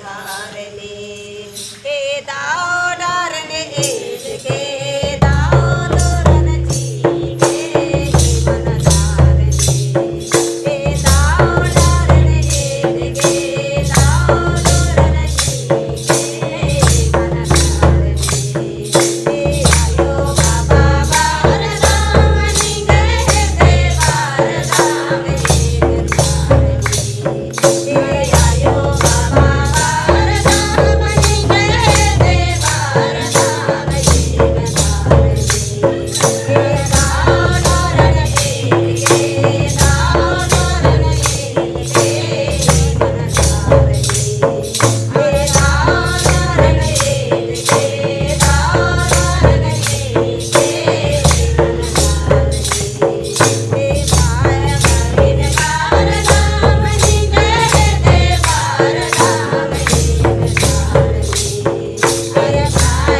धारले हे दाओ डारने एज के दाओ दोरन चीके मन धारले हे दाओ डारने एज के दाओ दोरन चीके मन धारले हे आयो बाबा बारदाम निगे देवार दाम एक धारले हे आयो बाबा बारदाम निगे देवार दाम एक धारले हे दाओ डारन एक के दाओ डारन एक के मन धारले हे दाओ डारन एक के दाओ डारन एक के मन धारले हे माया मरिन कार दाम निगे देवार दाम एक धारले अरे माया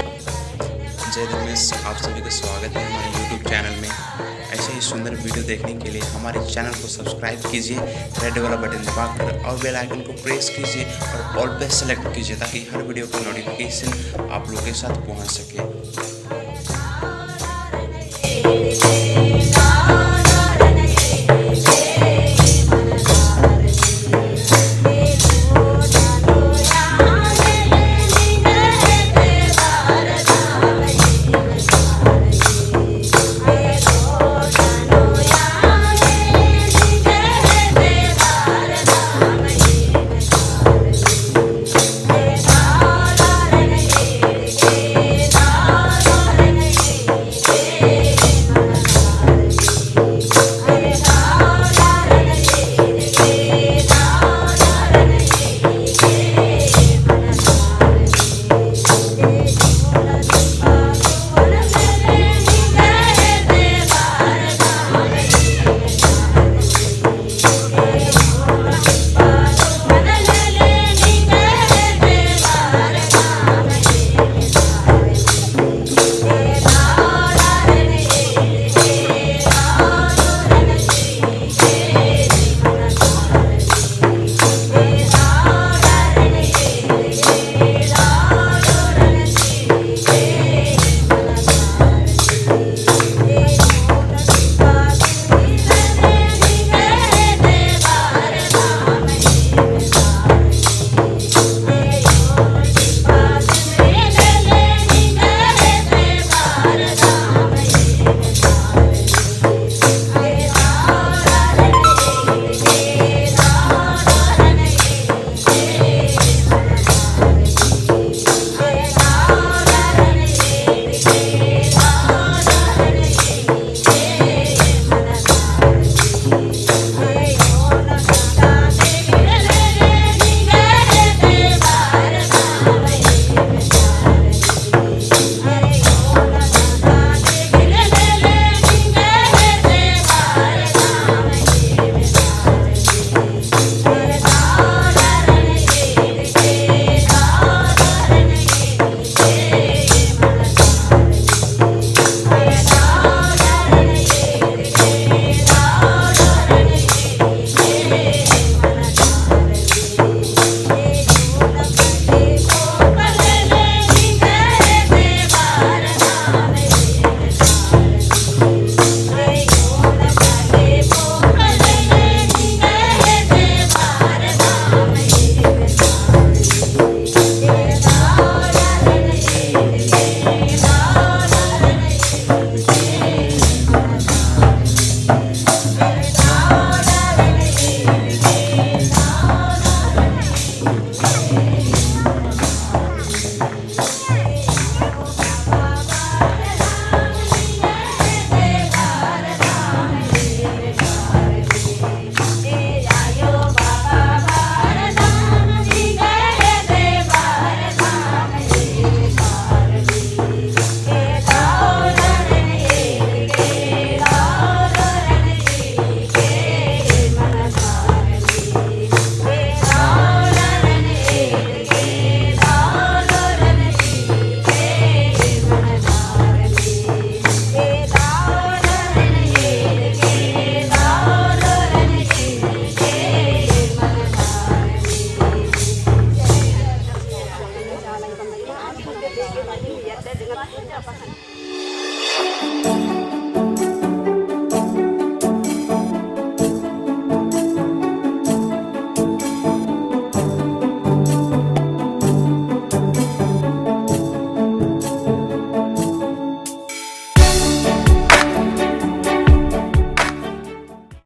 जय धर्मेश, आप सभी का स्वागत है हमारे YouTube चैनल में। ऐसे ही सुंदर वीडियो देखने के लिए हमारे चैनल को सब्सक्राइब कीजिए, रेड वाला बटन दबाकर और बेल आइकन को प्रेस कीजिए और ऑल पे सेलेक्ट कीजिए ताकि हर वीडियो का नोटिफिकेशन आप लोगों के साथ पहुंच सके।